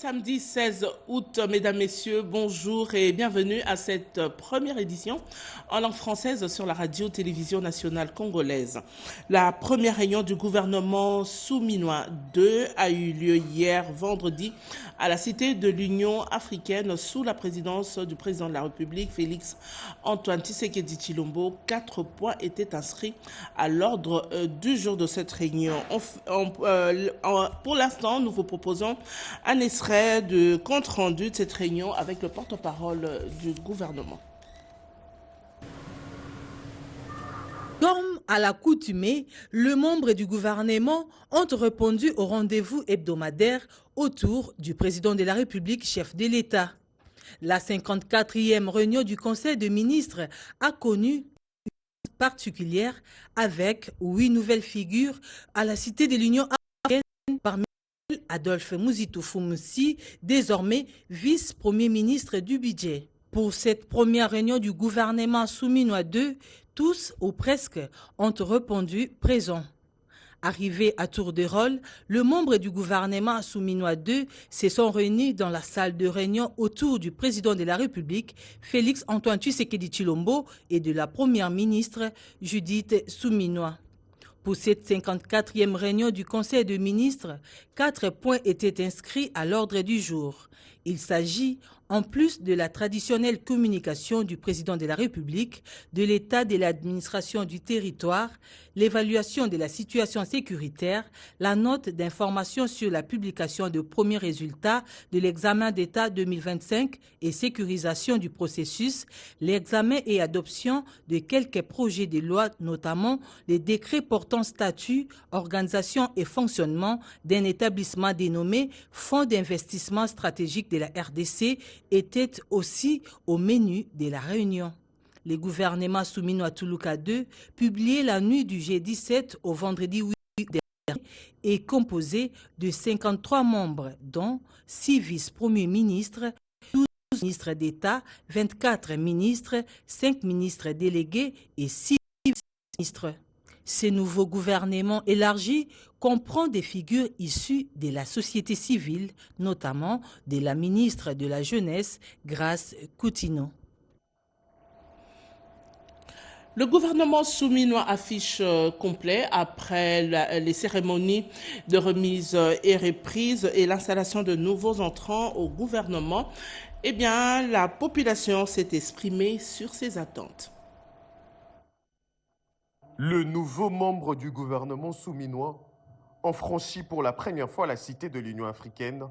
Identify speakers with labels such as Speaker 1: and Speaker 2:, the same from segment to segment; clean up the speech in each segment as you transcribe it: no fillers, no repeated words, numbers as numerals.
Speaker 1: Samedi 16 août, mesdames, messieurs, bonjour et bienvenue à cette première édition en langue française sur la radio-télévision nationale congolaise. La première réunion du gouvernement souminois 2 a eu lieu hier vendredi à la Cité de l'Union africaine sous la présidence du président de la République, Félix Antoine Tshisekedi Tshilombo. 4 points étaient inscrits à l'ordre du jour de cette réunion. Pour l'instant, nous vous proposons un extrait de compte rendu de cette réunion avec le porte-parole du gouvernement.
Speaker 2: Comme à l'accoutumée, les membres du gouvernement ont répondu au rendez-vous hebdomadaire autour du président de la République, chef de l'État. La 54e réunion du Conseil des ministres a connu une particulière avec 8 nouvelles figures à la Cité de l'Union africaine, parmi Adolphe Muzito-Fumsi, désormais vice-premier ministre du budget. Pour cette première réunion du gouvernement souminois 2, tous ou presque ont répondu présents. Arrivés à tour de rôle, les membres du gouvernement souminois 2 se sont réunis dans la salle de réunion autour du président de la République, Félix Antoine Tshisekedi Tshilombo, et de la première ministre, Judith Souminois. Pour cette 54e réunion du Conseil des ministres, 4 points étaient inscrits à l'ordre du jour. Il s'agit, en plus de la traditionnelle communication du président de la République, de l'état de l'administration du territoire, l'évaluation de la situation sécuritaire, la note d'information sur la publication de premiers résultats de l'examen d'État 2025 et sécurisation du processus, l'examen et adoption de quelques projets de loi, notamment les décrets portant statut, organisation et fonctionnement d'un établissement dénommé Fonds d'investissement stratégique de la RDC, était aussi au menu de la réunion. Le gouvernement souminois Toulouka 2, publié la nuit du jeudi 7 au vendredi 8 dernier, est composé de 53 membres, dont 6 vice-premiers ministres, 12 ministres d'État, 24 ministres, 5 ministres délégués et 6 vice-ministres. Ce nouveau gouvernement élargi comprend des figures issues de la société civile, notamment de la ministre de la Jeunesse, Grace Coutinho.
Speaker 1: Le gouvernement souminois affiche complet après les cérémonies de remise et reprise et l'installation de nouveaux entrants au gouvernement. Eh bien, la population s'est exprimée sur ses attentes.
Speaker 3: Le nouveau membre du gouvernement souminois ont franchi pour la première fois la Cité de l'Union africaine,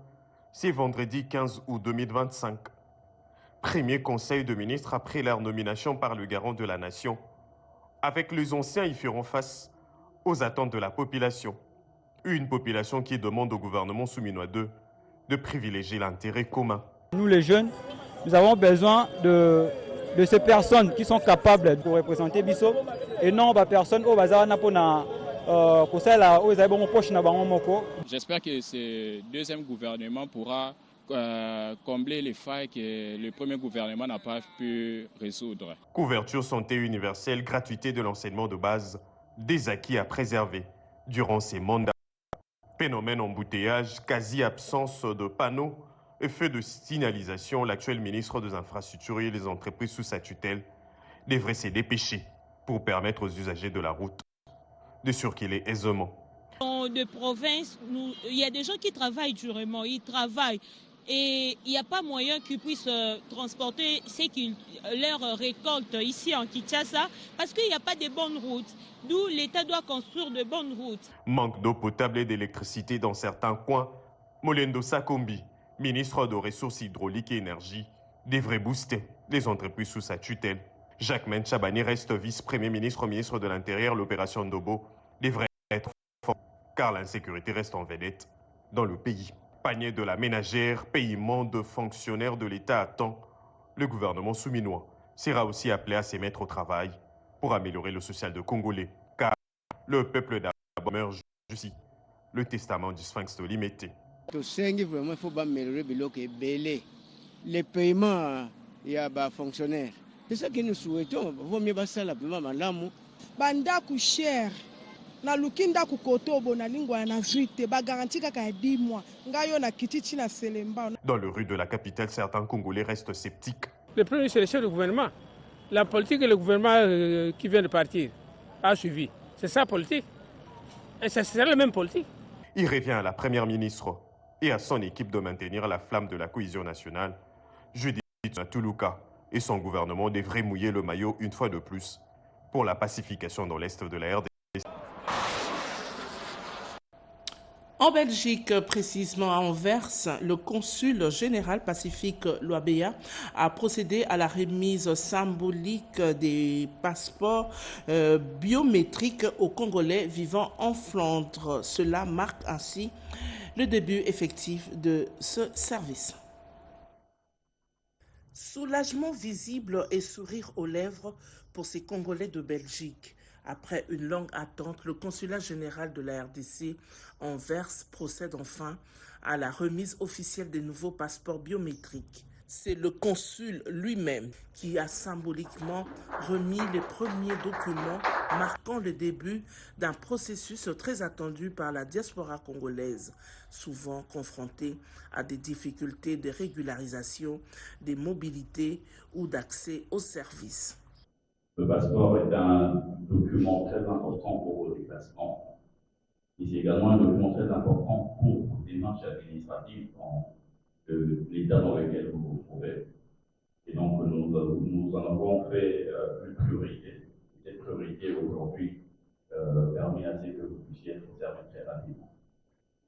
Speaker 3: c'est vendredi 15 août 2025. Premier conseil de ministres après leur nomination par le garant de la nation. Avec les anciens, ils feront face aux attentes de la population. Une population qui demande au gouvernement souminois 2 de privilégier l'intérêt commun.
Speaker 4: Nous les jeunes, nous avons besoin de ces personnes qui sont capables de représenter Bissau et non des personnes qui
Speaker 5: J'espère que ce deuxième gouvernement pourra combler les failles que le premier gouvernement n'a pas pu résoudre.
Speaker 3: Couverture santé universelle, gratuité de l'enseignement de base, des acquis à préserver durant ces mandats. Phénomène embouteillage, quasi-absence de panneaux et feu de signalisation, l'actuel ministre des Infrastructures et les entreprises sous sa tutelle devrait se dépêcher pour permettre aux usagers de la route de circuler aisément.
Speaker 6: De province, il y a des gens qui travaillent durement, ils travaillent et il n'y a pas moyen qu'ils puissent transporter leur récolte ici en Kinshasa parce qu'il n'y a pas de bonnes routes. D'où l'État doit construire de bonnes routes.
Speaker 3: Manque d'eau potable et d'électricité dans certains coins. Molendo Sakombi, ministre des Ressources hydrauliques et énergie, devrait booster les entreprises sous sa tutelle. Jacques Menchabani reste vice-premier ministre, ministre de l'Intérieur. L'opération Ndobo devrait être forte car l'insécurité reste en vedette dans le pays. Panier de la ménagère, paiement de fonctionnaires de l'État à temps. Le gouvernement souminois sera aussi appelé à se mettre au travail pour améliorer le social de Congolais, car le peuple d'abord meurt ici. Le testament du Sphinx de Limité.
Speaker 7: Vraiment, il faut améliorer les paiements, il y a des fonctionnaires. C'est ça que nous souhaitons. Il vaut mieux ça la paiement malamu.
Speaker 8: Banda cher. na lukinda ku kotobo na lingwa na vite ba garantie kaka 10 mois ngayo na kitichi na Selemba.
Speaker 3: Dans les rues de la capitale, certains Congolais restent sceptiques.
Speaker 9: Le premier, c'est le chef du gouvernement. La politique et le gouvernement qui vient de partir a suivi. C'est ça la politique. Et c'est la même politique.
Speaker 3: Il revient à la première ministre et à son équipe de maintenir la flamme de la cohésion nationale. Judith Toulouka et son gouvernement devraient mouiller le maillot une fois de plus pour la pacification dans l'est de la RDC.
Speaker 1: En Belgique, précisément à Anvers, le consul général Pacifique Loabeya a procédé à la remise symbolique des passeports biométriques aux Congolais vivant en Flandre. Cela marque ainsi le début effectif de ce service. Soulagement visible et sourire aux lèvres pour ces Congolais de Belgique. Après une longue attente, le consulat général de la RDC Anvers procède enfin à la remise officielle des nouveaux passeports biométriques. C'est le consul lui-même qui a symboliquement remis les premiers documents marquant le début d'un processus très attendu par la diaspora congolaise, souvent confrontée à des difficultés de régularisation, des mobilités ou d'accès aux services.
Speaker 10: Le passeport est un document très important pour vos déplacements. Et c'est également un document très important pour vos démarches administratives dans l'état dans lequel vous vous trouvez. Et donc, nous en avons fait une priorité. Cette priorité aujourd'hui permet à ce que vous puissiez être servi très rapidement.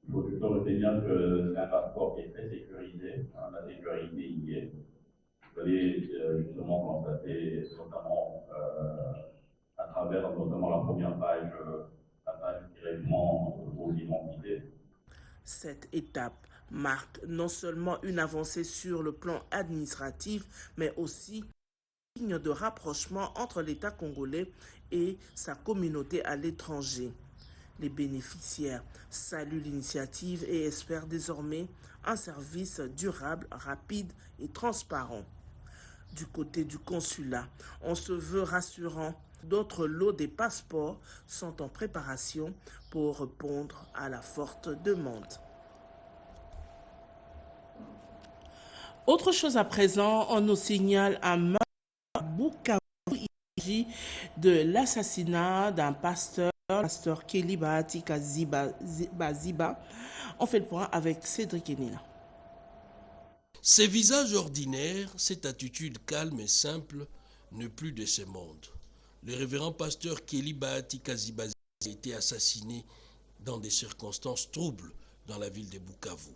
Speaker 10: Il faut plutôt retenir que c'est un passeport qui est très sécurisé. La sécurité y est. Vous allez justement constater, notamment à travers notamment la première page, la page directement vos identités.
Speaker 1: Cette étape marque non seulement une avancée sur le plan administratif, mais aussi une ligne de rapprochement entre l'État congolais et sa communauté à l'étranger. Les bénéficiaires saluent l'initiative et espèrent désormais un service durable, rapide et transparent. Du côté du consulat, on se veut rassurant. D'autres lots des passeports sont en préparation pour répondre à la forte demande. Autre chose à présent, on nous signale un meurtre à Bukavu. Il s'agit de l'assassinat d'un pasteur Kelly Bahati Kaziba. On fait le point avec Cédric Enina.
Speaker 11: Ces visages ordinaires, cette attitude calme et simple, ne plus de ce monde. Le révérend pasteur Kelly Bahati Kaziba a été assassiné dans des circonstances troubles dans la ville de Bukavu.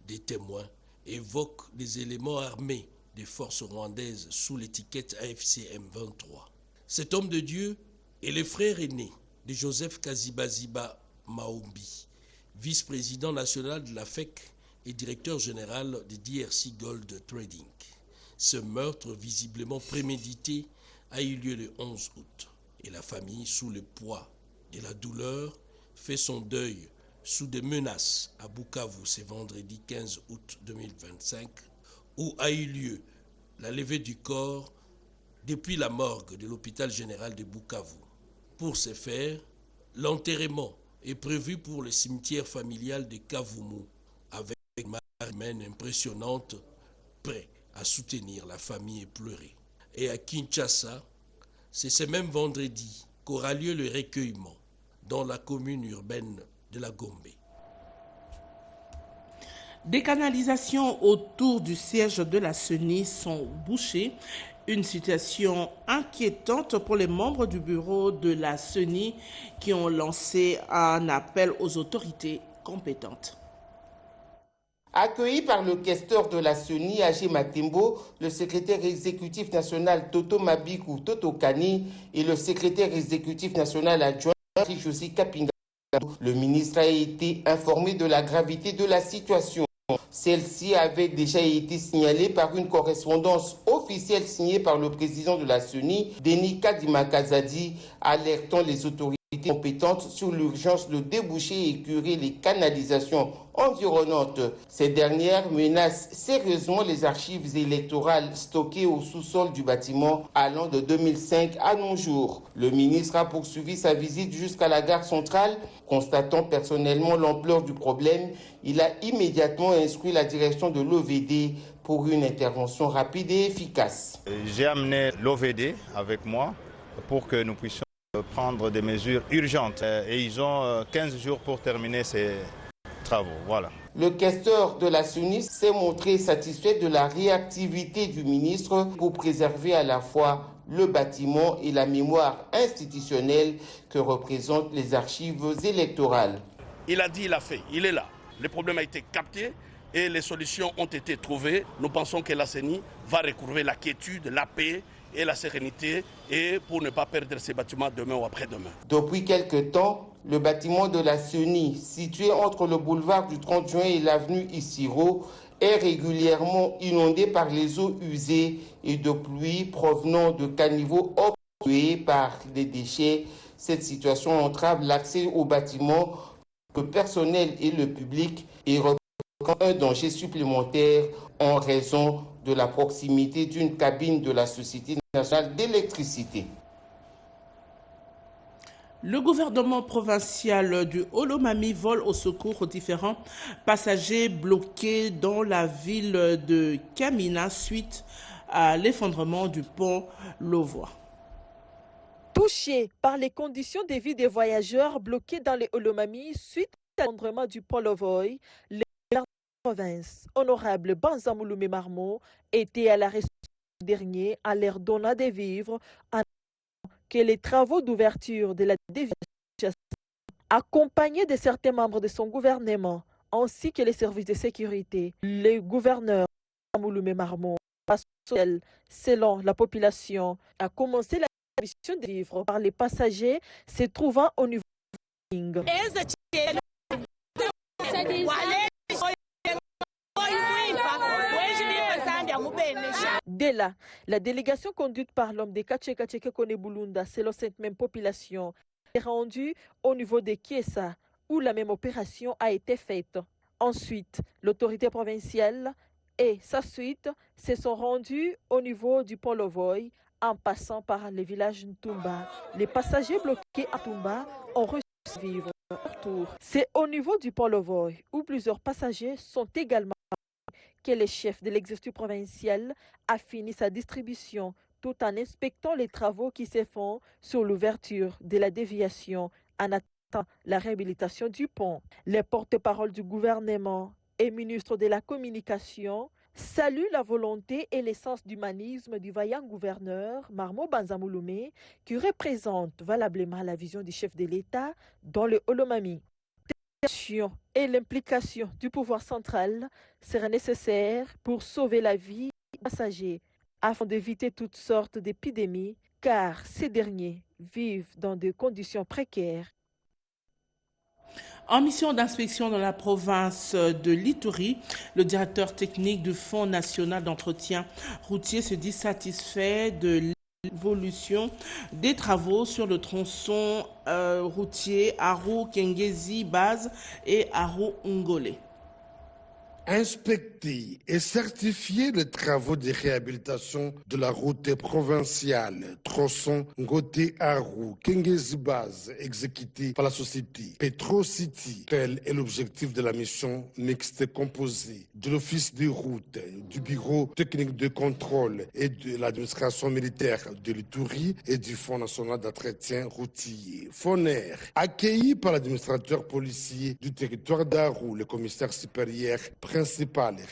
Speaker 11: Des témoins évoquent des éléments armés des forces rwandaises sous l'étiquette AFC M23. Cet homme de Dieu est le frère aîné de Joseph Kaziba Maombi, vice-président national de la FEC et directeur général de DRC Gold Trading. Ce meurtre, visiblement prémédité, a eu lieu le 11 août. Et la famille, sous le poids de la douleur, fait son deuil sous des menaces à Bukavu ce vendredi 15 août 2025, où a eu lieu la levée du corps depuis la morgue de l'hôpital général de Bukavu. Pour ce faire, l'enterrement est prévu pour le cimetière familial de Kavumu, avec une marque humaine impressionnante, prêt à soutenir la famille éplorée. Et à Kinshasa, c'est ce même vendredi qu'aura lieu le recueillement dans la commune urbaine de la Gombe.
Speaker 1: Des canalisations autour du siège de la CENI sont bouchées. Une situation inquiétante pour les membres du bureau de la CENI qui ont lancé un appel aux autorités compétentes.
Speaker 12: Accueilli par le questeur de la CENI, Agé Matembo, le secrétaire exécutif national Toto Mabikou Toto Kani et le secrétaire exécutif national adjoint José Kapinga, le ministre a été informé de la gravité de la situation. Celle-ci avait déjà été signalée par une correspondance officielle signée par le président de la CENI, Denis Kadima Kazadi, alertant les autorités compétente sur l'urgence de déboucher et curer les canalisations environnantes. Ces dernières menacent sérieusement les archives électorales stockées au sous-sol du bâtiment allant de 2005 à nos jours. Le ministre a poursuivi sa visite jusqu'à la gare centrale. Constatant personnellement l'ampleur du problème, il a immédiatement instruit la direction de l'OVD pour une intervention rapide et efficace.
Speaker 13: J'ai amené l'OVD avec moi pour que nous puissions prendre des mesures urgentes et ils ont 15 jours pour terminer ces travaux. Voilà.
Speaker 12: Le questeur de la SONI s'est montré satisfait de la réactivité du ministre pour préserver à la fois le bâtiment et la mémoire institutionnelle que représentent les archives électorales.
Speaker 14: Il a dit, il a fait, il est là. Le problème a été capté et les solutions ont été trouvées. Nous pensons que la CENI va recouvrer la quiétude, la paix et la sérénité et pour ne pas perdre ces bâtiments demain ou après-demain.
Speaker 12: Depuis quelque temps, le bâtiment de la CENI, situé entre le boulevard du 30 juin et l'avenue Isiro, est régulièrement inondé par les eaux usées et de pluie provenant de caniveaux obstrués par des déchets. Cette situation entrave l'accès au bâtiment, le personnel et le public et représente un danger supplémentaire en raison de la proximité d'une cabine de la Société nationale d'électricité.
Speaker 1: Le gouvernement provincial du Olomami vole au secours aux différents passagers bloqués dans la ville de Kamina suite à l'effondrement du pont Lovois.
Speaker 15: Touchés par les conditions de vie des voyageurs bloqués dans les Olomami suite à l'effondrement du pont Lovois, le maire de la province, honorable Banzamouloumé Marmo, était à la réception dernier à leur donnant des vivres que les travaux d'ouverture de la déviation, accompagnés de certains membres de son gouvernement, ainsi que les services de sécurité, le gouverneur Mouloumé Marmo, selon la population, a commencé la distribution des vivres par les passagers se trouvant au niveau de Dès là, la délégation conduite par l'homme de Kacheke Konebulunda, selon cette même population, est rendue au niveau de Kiesa, où la même opération a été faite. Ensuite, l'autorité provinciale et sa suite se sont rendus au niveau du pont Lovoy en passant par le village Ntumba. Les passagers bloqués à Ntumba ont reçu vivre leur tour. C'est au niveau du pont Lovoy où plusieurs passagers sont également que le chef de l'exécutif provincial a fini sa distribution tout en inspectant les travaux qui se font sur l'ouverture de la déviation en attendant la réhabilitation du pont. Le porte-parole du gouvernement et ministre de la Communication salue la volonté et l'essence d'humanisme du vaillant gouverneur Marmo Banzamouloumé qui représente valablement la vision du chef de l'État dans le Olomami. Et l'implication du pouvoir central sera nécessaire pour sauver la vie des passagers afin d'éviter toutes sortes d'épidémies car ces derniers vivent dans des conditions précaires.
Speaker 1: En mission d'inspection dans la province de l'Ituri, le directeur technique du Fonds national d'entretien routier se dit satisfait de l'évolution des travaux sur le tronçon routier Aru-Kengezi-Base et Aru-Ngolé.
Speaker 16: Inspecter et certifier les travaux de réhabilitation de la route provinciale tronçon Ngoté-Aru Kengezi-Base exécutée par la société Petro-City. Tel est l'objectif de la mission mixte composée de l'Office des routes, du Bureau technique de contrôle et de l'administration militaire de l'Ituri et du Fonds national d'entretien routier, FONER. Accueilli par l'administrateur policier du territoire d'Aru, le commissaire supérieur principal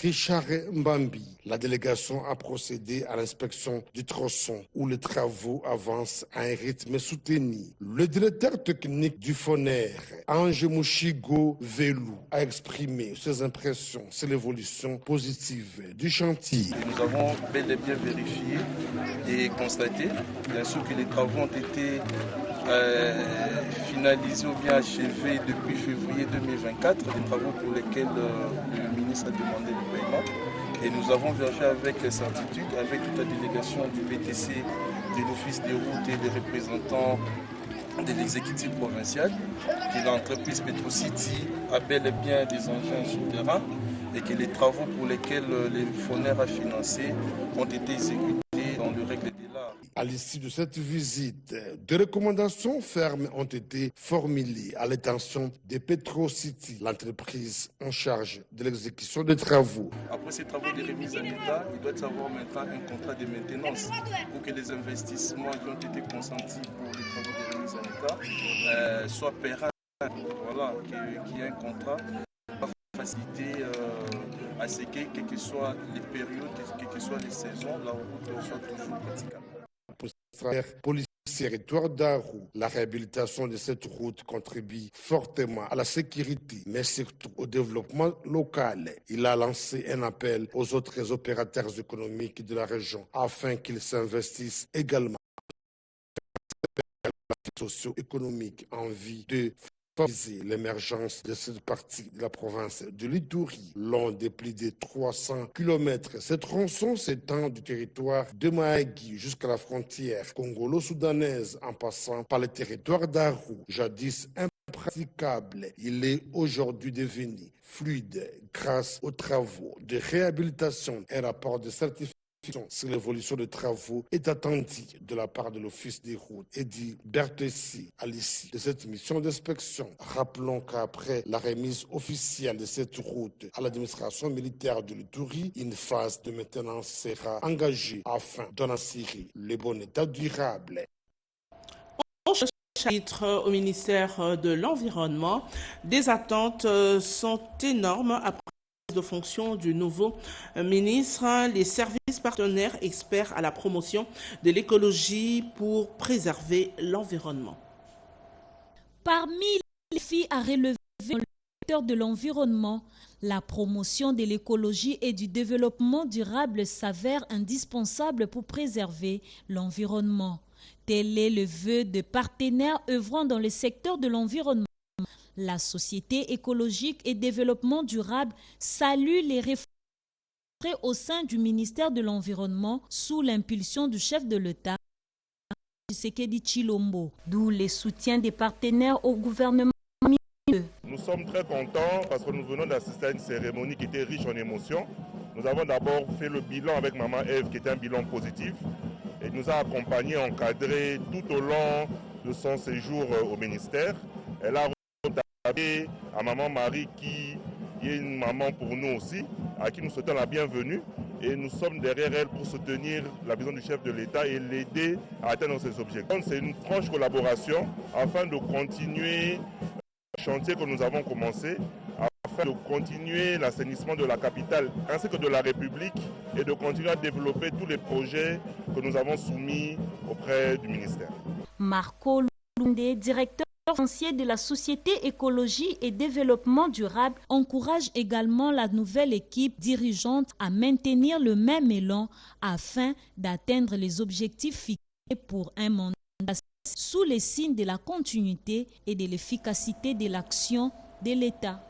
Speaker 16: Richard Mbambi, la délégation a procédé à l'inspection du tronçon où les travaux avancent à un rythme soutenu. Le directeur technique du FONER, Ange Mouchigo Velou, a exprimé ses impressions sur l'évolution positive du chantier.
Speaker 17: Nous avons bel et bien vérifié et constaté, bien sûr, que les travaux ont été finalisés ou bien achevés depuis février 2024, des travaux pour lesquels le ministre a demandé le paiement. Et nous avons vérifié avec certitude, avec toute la délégation du BTC, de l'Office des routes et des représentants de l'exécutif provincial, que l'entreprise PetroCity a bel et bien des engins souterrains et que les travaux pour lesquels les FONER a financé ont été exécutés dans le règle de l'art.
Speaker 16: À l'issue de cette visite, des recommandations fermes ont été formulées à l'intention de PetroCity, l'entreprise en charge de l'exécution des travaux.
Speaker 17: Après ces travaux de remise en état, il doit y avoir maintenant un contrat de maintenance pour que les investissements qui ont été consentis pour les travaux de remise en état soient pérennes. Voilà, qu'il y ait un contrat pour faciliter à ce que, quelles que soient les périodes, quelles que soient les saisons, la route soit toujours praticable.
Speaker 16: Police territoire d'Arou, la réhabilitation de cette route contribue fortement à la sécurité, mais surtout au développement local. Il a lancé un appel aux autres opérateurs économiques de la région afin qu'ils s'investissent également socio-économique en vue de favoriser l'émergence de cette partie de la province de l'Ituri. Long de plus de 300 km, cette tronçon s'étend du territoire de Mahagui jusqu'à la frontière congolo-soudanaise en passant par le territoire d'Arou. Jadis impraticable, il est aujourd'hui devenu fluide grâce aux travaux de réhabilitation. Un rapport de certification sur l'évolution des travaux est attendu de la part de l'Office des routes et dit Bertessi à l'issue de cette mission d'inspection. Rappelons qu'après la remise officielle de cette route à l'administration militaire de l'Ituri, une phase de maintenance sera engagée afin d'en assurer le bon état durable.
Speaker 1: Chapitre au ministère de l'Environnement, des attentes sont énormes après de fonction du nouveau ministre. Les services partenaires experts à la promotion de l'écologie pour préserver l'environnement.
Speaker 18: Parmi les défis à relever dans le secteur de l'environnement, la promotion de l'écologie et du développement durable s'avère indispensable pour préserver l'environnement. Tel est le vœu de partenaires œuvrant dans le secteur de l'environnement. La Société écologique et développement durable salue les réformes au sein du ministère de l'Environnement sous l'impulsion du chef de l'État, Tshisekedi Tshilombo, d'où les soutiens des partenaires au gouvernement.
Speaker 19: Nous sommes très contents parce que nous venons d'assister à une cérémonie qui était riche en émotions. Nous avons d'abord fait le bilan avec Maman Ève qui était un bilan positif et nous a accompagnés, encadrés tout au long de son séjour au ministère. Elle a à Maman Marie qui est une maman pour nous aussi, à qui nous souhaitons la bienvenue et nous sommes derrière elle pour soutenir la vision du chef de l'État et l'aider à atteindre ses objectifs. C'est une franche collaboration afin de continuer le chantier que nous avons commencé, afin de continuer l'assainissement de la capitale ainsi que de la République et de continuer à développer tous les projets que nous avons soumis auprès du ministère.
Speaker 18: Marco Lunde, directeur financier de la Société écologie et développement durable, encourage également la nouvelle équipe dirigeante à maintenir le même élan afin d'atteindre les objectifs fixés pour un mandat sous les signes de la continuité et de l'efficacité de l'action de l'État.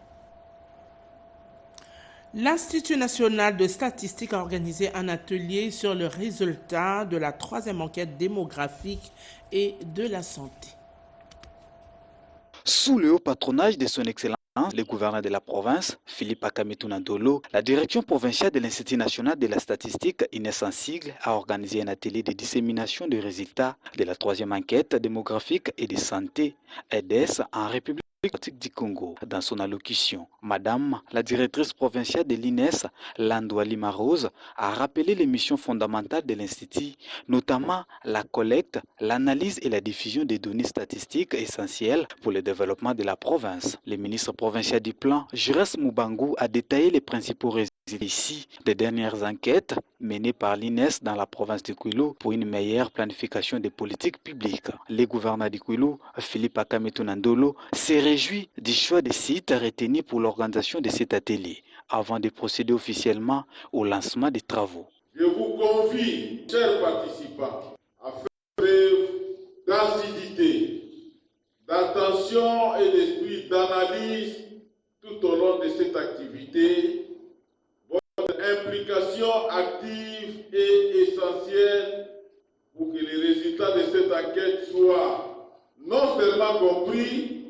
Speaker 1: L'Institut national de statistique a organisé un atelier sur le résultat de la 3e enquête démographique et de la santé.
Speaker 20: Sous le haut patronage de son Excellence, le gouverneur de la province, Philippe Akametou Ndolo, la direction provinciale de l'Institut national de la statistique, Inès en sigle, a organisé un atelier de dissémination des résultats de la 3e enquête démographique et de santé, EDES, en République du Congo. Dans son allocution, Madame la directrice provinciale de l'INES, Landouali Marose, a rappelé les missions fondamentales de l'Institut, notamment la collecte, l'analyse et la diffusion des données statistiques essentielles pour le développement de la province. Le ministre provincial du plan, Jures Mubangu, a détaillé les principaux résultats ici des dernières enquêtes menées par l'INES dans la province de Kwilu pour une meilleure planification des politiques publiques. Le gouverneur de Kwilu, Philippe Akametou Ndolo, s'est réjoui du choix des sites retenus pour l'organisation de cet atelier avant de procéder officiellement au lancement des travaux.
Speaker 21: Je vous convie, chers participants, à faire preuve d'assiduité, d'attention et d'esprit d'analyse tout au long de cette activité. Votre implication active et essentielle pour que les résultats de cette enquête soient non seulement compris,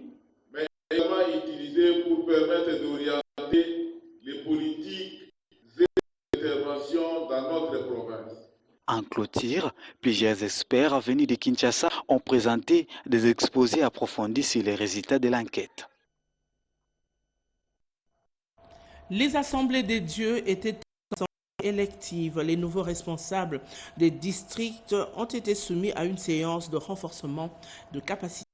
Speaker 21: mais également utilisé pour permettre d'orienter les politiques et les interventions dans notre province.
Speaker 20: En clôture, plusieurs experts venus de Kinshasa ont présenté des exposés approfondis sur les résultats de l'enquête.
Speaker 1: Les assemblées des dieux étaient électives. Les nouveaux responsables des districts ont été soumis à une séance de renforcement de capacité.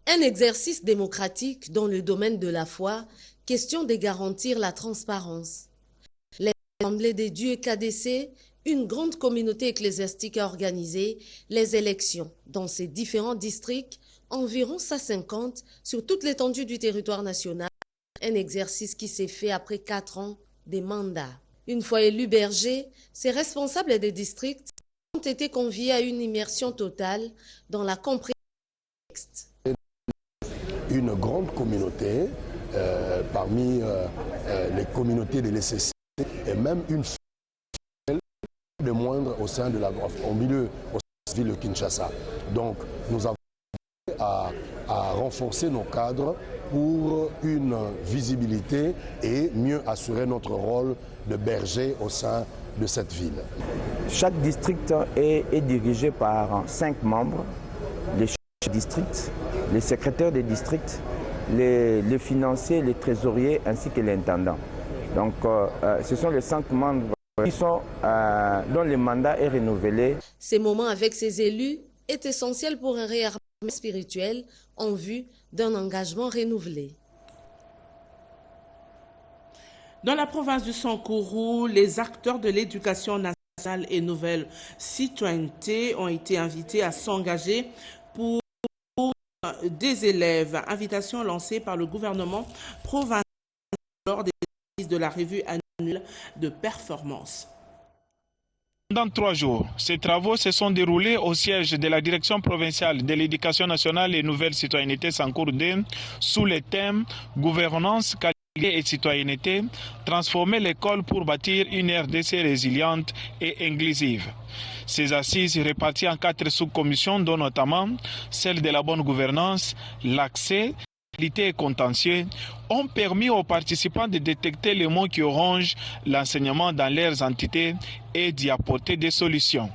Speaker 2: Un exercice démocratique dans le domaine de la foi, question de garantir la transparence. Les assemblées des dieux KDC, une grande communauté ecclésiastique a organisé les élections dans ces différents districts, environ 150 sur toute l'étendue du territoire national. Un exercice qui s'est fait après 4 ans de mandat. Une fois élus bergers, ces responsables des districts ont été conviés à une immersion totale dans la compréhension du texte.
Speaker 22: Une grande communauté parmi les communautés de l'ECC et même une de moindre au sein de au milieu de la ville de Kinshasa. Donc nous avons à renforcer nos cadres pour une visibilité et mieux assurer notre rôle de berger au sein de cette ville.
Speaker 23: Chaque district est dirigé par 5 membres, les chefs de district, les secrétaires des districts, les financiers, les trésoriers ainsi que l'intendant. Donc ce sont les 5 membres qui sont, dont le mandat est renouvelé.
Speaker 2: Ces moments avec ces élus est essentiel pour un réarmement spirituel en vue d'un engagement renouvelé.
Speaker 1: Dans la province du Sankourou, les acteurs de l'éducation nationale et nouvelle citoyenneté ont été invités à s'engager pour des élèves. Invitation lancée par le gouvernement provincial lors des exercices de la revue annuelle de performance.
Speaker 24: Pendant 3 jours, ces travaux se sont déroulés au siège de la Direction provinciale de l'éducation nationale et nouvelle citoyenneté Sankourou-D sous le thème « Gouvernance, qualité et citoyenneté, transformer l'école pour bâtir une RDC résiliente et inclusive ». Ces assises réparties en 4 sous-commissions, dont notamment celle de la bonne gouvernance, l'accès, et contentieux, ont permis aux participants de détecter les mots qui rongent l'enseignement dans leurs entités et d'y apporter des solutions.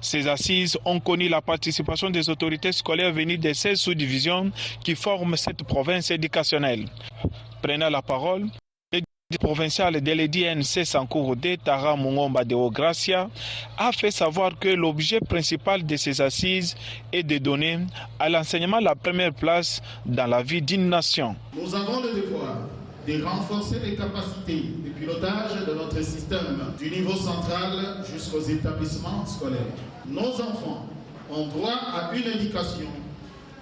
Speaker 24: Ces assises ont connu la participation des autorités scolaires venues des 16 sous-divisions qui forment cette province éducationnelle. Prenant la parole, le provincial de l'EDNC Sankourou-D, Tara Mungomba de Gracia, a fait savoir que l'objet principal de ces assises est de donner à l'enseignement la première place dans la vie d'une nation.
Speaker 25: Nous avons le devoir de renforcer les capacités de pilotage de notre système du niveau central jusqu'aux établissements scolaires. Nos enfants ont droit à une éducation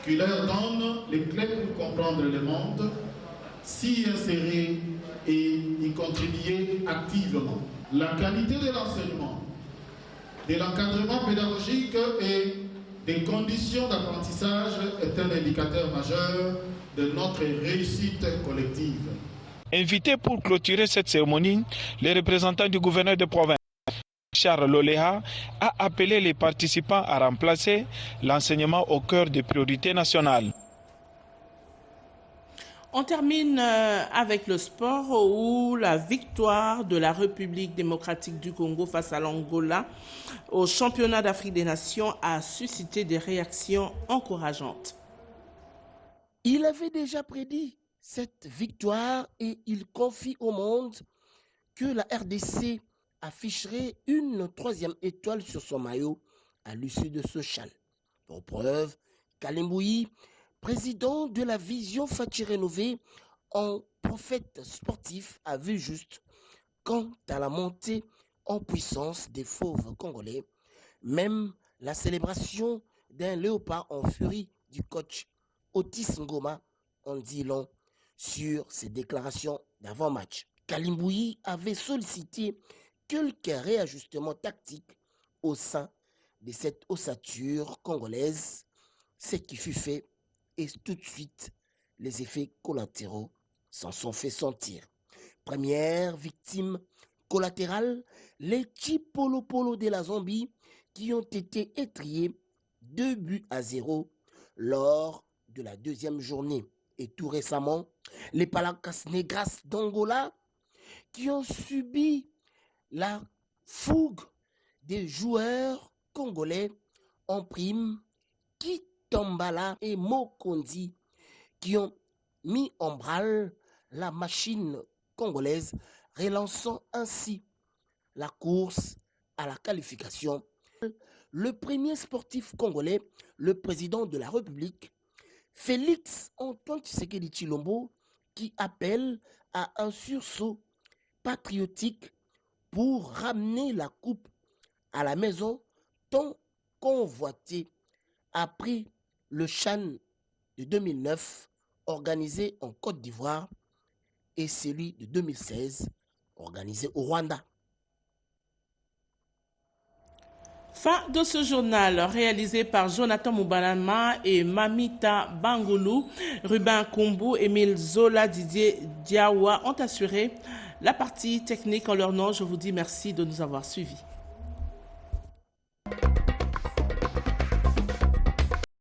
Speaker 25: qui leur donne les clés pour comprendre le monde, s'y insérer et y contribuer activement. La qualité de l'enseignement, de l'encadrement pédagogique et des conditions d'apprentissage est un indicateur majeur de notre réussite collective.
Speaker 24: Invité pour clôturer cette cérémonie, le représentant du gouverneur de province, Charles Loléha, a appelé les participants à remplacer l'enseignement au cœur des priorités nationales.
Speaker 1: On termine avec le sport où la victoire de la République démocratique du Congo face à l'Angola au championnat d'Afrique des Nations a suscité des réactions encourageantes.
Speaker 26: Il avait déjà prédit cette victoire et il confie au monde que la RDC afficherait une 3e étoile sur son maillot à l'issue de ce CHAN. Pour preuve, Kalimbouyi, président de la Vision Fati rénovée, en prophète sportif, a vu juste quant à la montée en puissance des fauves congolais. Même la célébration d'un léopard en furie du coach Otis Ngoma en dit long sur ses déclarations d'avant-match. Kalimbouyi avait sollicité quelques réajustements tactiques au sein de cette ossature congolaise, ce qui fut fait et tout de suite, les effets collatéraux s'en sont fait sentir. Première victime collatérale, les Chipolopolo de la Zambie qui ont été étriés 2-0 lors de la deuxième journée. Et tout récemment, les Palancas Negras d'Angola qui ont subi la fougue des joueurs congolais en prime, Kitambala et Mokondi, qui ont mis en branle la machine congolaise, relançant ainsi la course à la qualification. Le premier sportif congolais, le président de la République, Félix Antoine Tshisekedi Tshilombo, qui appelle à un sursaut patriotique pour ramener la coupe à la maison tant convoitée après le CHAN de 2009 organisé en Côte d'Ivoire et celui de 2016 organisé au Rwanda.
Speaker 1: Fin de ce journal réalisé par Jonathan Moubalama et Mamita Bangoulou. Ruben Kumbu, Émile Zola, Didier Diawa ont assuré la partie technique. En leur nom, je vous dis merci de nous avoir suivis.